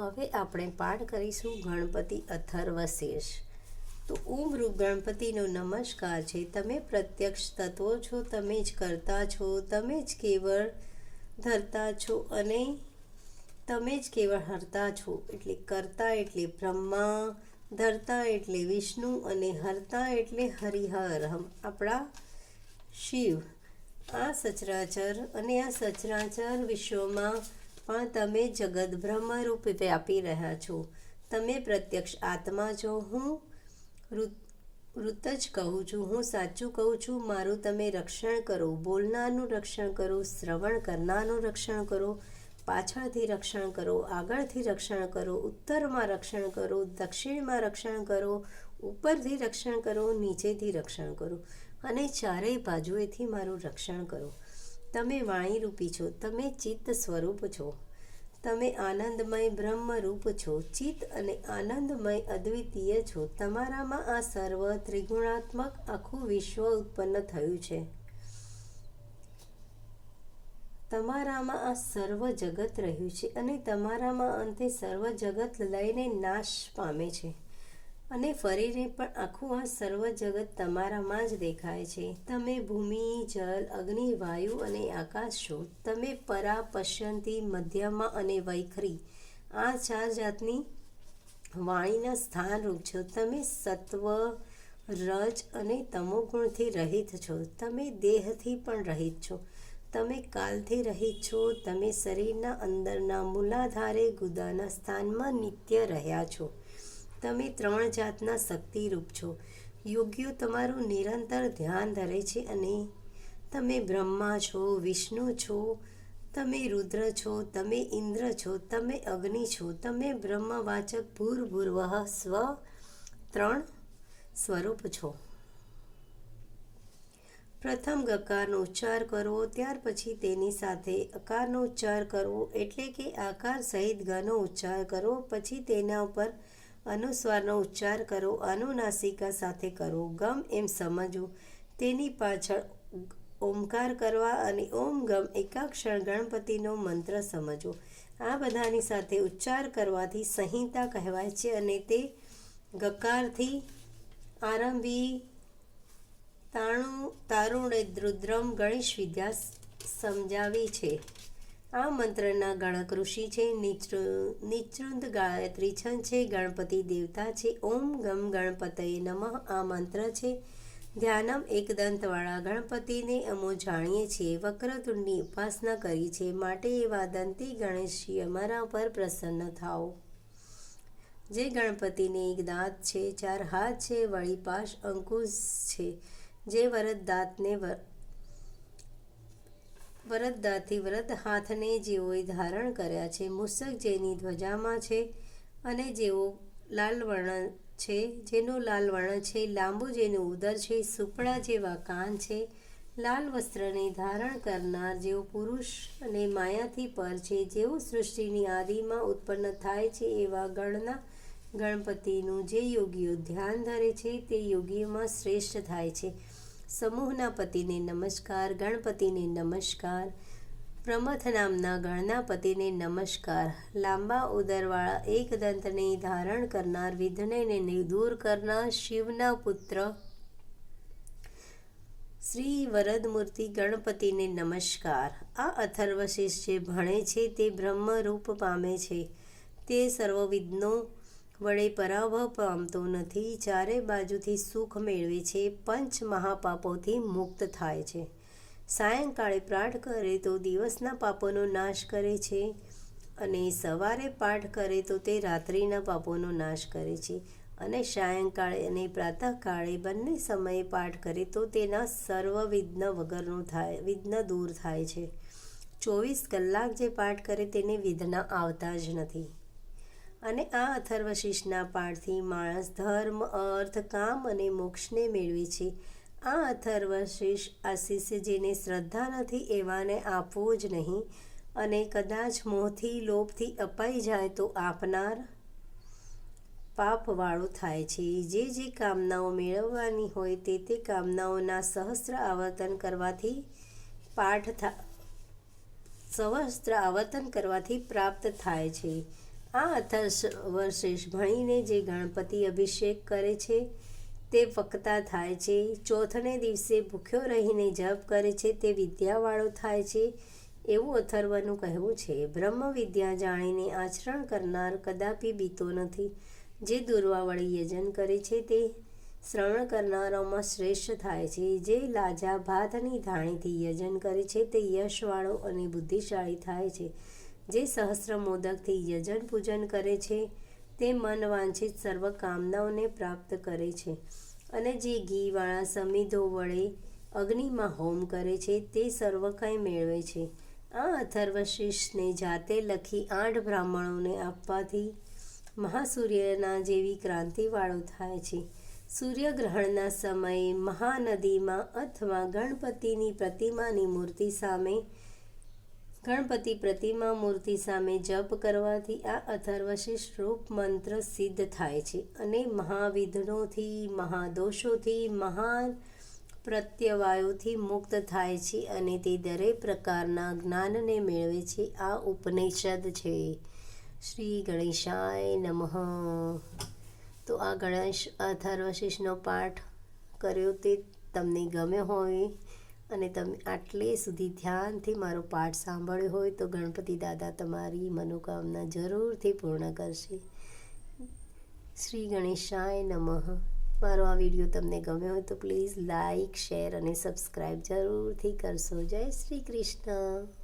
હવે આપણે પાઠ કરીશું ગણપતિ અથર્વશીર્ષ. તો ઓમ રૂપ ગણપતિનો નમસ્કાર છે. તમે પ્રત્યક્ષ તત્વો છો, તમે જ કરતા છો, તમે જ કેવળ ધરતા છો અને તમે જ કેવળ હરતા છો. એટલે કરતા એટલે બ્રહ્મા, ધરતા એટલે વિષ્ણુ અને હરતા એટલે હરિહર, આપણા શિવ. આ સચરાચર અને આ સચરાચર વિશ્વમાં પણ તમે જગત બ્રહ્મરૂપ વ્યાપી રહ્યા છો. તમે પ્રત્યક્ષ આત્મા છો. હું વૃત જ કહું છું, હું સાચું કહું છું. મારું તમે રક્ષણ કરો. બોલનારનું રક્ષણ કરો, શ્રવણ કરનારનું રક્ષણ કરો, પાછળથી રક્ષણ કરો, આગળથી રક્ષણ કરો, ઉત્તરમાં રક્ષણ કરો, દક્ષિણમાં રક્ષણ કરો, ઉપરથી રક્ષણ કરો, નીચેથી રક્ષણ કરો અને ચારેય બાજુએથી મારું રક્ષણ કરો. તમે વાણીરૂપી છો, તમે ચિત્ત સ્વરૂપ છો, તમે આનંદમય બ્રહ્મરૂપ છો. ચિત્ત અને આનંદમય અદ્વિતીય છો. તમારામાં આ સર્વ ત્રિગુણાત્મક આખું વિશ્વ ઉત્પન્ન થયું છે. તમારામાં આ સર્વ જગત રહ્યું છે અને તમારામાં અંતે સર્વ જગત લઈને નાશ પામે છે અને ફરીને પણ આખું આ સર્વ જગત તમારામાં જ દેખાય છે. તમે ભૂમિ, જલ, અગ્નિ, વાયુ અને આકાશ છો. તમે પરા, પશ્યંતી, મધ્યમાં અને વૈખરી, આ ચાર જાતની વાણીના સ્થાનરૂપ છો. તમે સત્વ, રજ અને તમોગુણથી રહિત છો. તમે દેહથી પણ રહિત છો. તમે કાલથી રહિત છો. તમે શરીરના અંદરના મૂલાધારે ગુદાના સ્થાનમાં નિત્ય રહ્યા છો. તમે ત્રણ જાતના શક્તિરૂપ છો. યોગીઓ તમારું નિરંતર ધ્યાન ધરે છે અને તમે બ્રહ્મા છો, વિષ્ણુ છો, તમે રુદ્ર છો, તમે ઇન્દ્ર છો, તમે અગ્નિ છો, તમે બ્રહ્મવાચક ભૂર્ભુવઃ સ્વ ત્રણ સ્વરૂપ છો. પ્રથમ ગકારનો ઉચ્ચાર કરવો, ત્યાર પછી તેની સાથે અકારનો ઉચ્ચાર કરવો, એટલે કે આકાર સહિત ગનો ઉચ્ચાર કરવો. પછી તેના ઉપર અનુસ્વારનો ઉચ્ચાર કરવો, અનુનાસિકા સાથે કરવો. ગમ એમ સમજવું, તેની પાછળ ઓમકાર કરવા અને ઓમ ગમ એકાક્ષર ગણપતિનો મંત્ર સમજવો. આ બધાની સાથે ઉચ્ચાર કરવાથી સંહિતા કહેવાય છે અને તે ગકારથી આરંભી તારુણ્યરુદ્રમ ગણેશ વિદ્યા સમજાવી છે. આ મંત્રના ગણક ઋષિ છે. નિચૃંદ ગાયત્રી છંદ છે. ગણપતિ દેવતા છે. ઓમ ગમ ગણપતયે નમઃ આ મંત્ર છે. ધ્યાનમ એકદંતવાળા ગણપતિને અમો જાણીએ છીએ. વક્રતુંડની ઉપાસના કરી છે, માટે એવા દંતી ગણેશજી અમારા પર પ્રસન્ન થાઓ. જે ગણપતિને એક દાંત છે, ચાર હાથ છે, વળી પાશ અંકુશ છે, જે વરદદાથી વરદ હાથને જેઓએ ધારણ કર્યા છે, મૂષક જેની ધ્વજામાં છે અને જેનો લાલ વર્ણ છે, લાંબુ જેનું ઉદર છે, સુપડા જેવા કાન છે, લાલ વસ્ત્રને ધારણ કરનાર, જેઓ પુરુષ અને માયાથી પર છે, જેઓ સૃષ્ટિની આદિમાં ઉત્પન્ન થાય છે, એવા ગણના ગણપતિનું જે યોગીઓ ધ્યાન ધરે છે તે યોગીઓમાં શ્રેષ્ઠ થાય છે. સમૂહના પતિને નમસ્કાર. ગણપતિને નમસ્કાર. પ્રમથ નામના ગણના પતિને નમસ્કાર. લાંબા ઉદરવાળા એક દંતને ધારણ કરનાર, વિઘ્નને દૂર કરનાર, શિવના પુત્ર શ્રી વરદમૂર્તિ ગણપતિને નમસ્કાર. આ અથર્વશીર્ષ જે ભણે છે તે બ્રહ્મરૂપ પામે છે. તે સર્વવિઘ્નો વડે પરાભવ પામતો નથી. ચારે બાજુથી સુખ મેળવે છે. પંચ મહાપાપોથી મુક્ત થાય છે. સાયંકાળે પાઠ કરે તો દિવસના પાપોનો નાશ કરે છે અને સવારે પાઠ કરે તો તે રાત્રિના પાપોનો નાશ કરે છે. અને સાયંકાળે અને પ્રાતઃકાળે બંને સમયે પાઠ કરે તો તેના સર્વ વિઘ્ન દૂર થાય છે. 24 કલાક જે પાઠ કરે તેને વિઘ્ન આવતા જ નથી. અને આ અથર્વશીર્ષના પાઠથી માણસ ધર્મ, અર્થ, કામ અને મોક્ષને મેળવે છે. આ અથર્વશીર્ષ આશીષ જેને શ્રદ્ધા નથી એવાને આપવો જ નહીં, અને કદાચ મોહથી, લોભથી અપાઈ જાય તો આપનાર પાપવાળું થાય છે. જે કામનાઓ મેળવવાની હોય તે કામનાઓના સહસ્ત્ર આવર્તન કરવાથી પ્રાપ્ત થાય છે. આ અથર્વશીર્ષ ભણીને જે ગણપતિ અભિષેક કરે છે તે વક્તા થાય છે. ચોથને દિવસે ભૂખ્યો રહીને જપ કરે છે તે વિદ્યાવાળો થાય છે એવું અથર્વનું કહેવું છે. બ્રહ્મ વિદ્યા જાણીને આચરણ કરનાર કદાપી બીતો નથી. જે દુર્વાવળી યજન કરે છે તે શ્રવણ કરનારાઓમાં શ્રેષ્ઠ થાય છે. જે લાજા ભાતની ધાણીથી યજન કરે છે તે યશવાળો અને બુદ્ધિશાળી થાય છે. જે સહસ્ત્ર મોદકથી યજન પૂજન કરે છે તે મન વાંછિત સર્વ કામનાઓને પ્રાપ્ત કરે છે. અને જે ઘીવાળા સમિધો વડે અગ્નિમાં હોમ કરે છે તે સર્વ કંઈ મેળવે છે. આ અથર્વશીર્ષને જાતે લખી 8 બ્રાહ્મણોને આપવાથી મહાસૂર્યના જેવી ક્રાંતિવાળો થાય છે. સૂર્યગ્રહણના સમયે મહાનદીમાં અથવા ગણપતિ પ્રતિમા મૂર્તિ સામે જપ કરવાથી આ અથર્વશીર્ષ રૂપ મંત્ર સિદ્ધ થાય છે અને મહાવિઘ્નોથી, મહાદોષોથી, મહાન પ્રત્યવાયોથી મુક્ત થાય છે અને તે દરેક પ્રકારના જ્ઞાનને મેળવે છે. આ ઉપનિષદ છે. શ્રી ગણેશાય નમઃ. તો આ ગણેશ અથર્વશીર્ષનો પાઠ કર્યો તે તમને ગમ્યો હોય અને તમે આટલે સુધી ધ્યાનથી મારો પાઠ સાંભળ્યો હોય તો ગણપતિ દાદા તમારી મનોકામના જરૂરથી પૂર્ણ કરશે. શ્રી ગણેશાય નમઃ. મારો આ વિડીયો તમને ગમ્યો હોય તો પ્લીઝ લાઈક, શેર અને સબસ્ક્રાઈબ જરૂરથી કરશો. જય શ્રી કૃષ્ણ.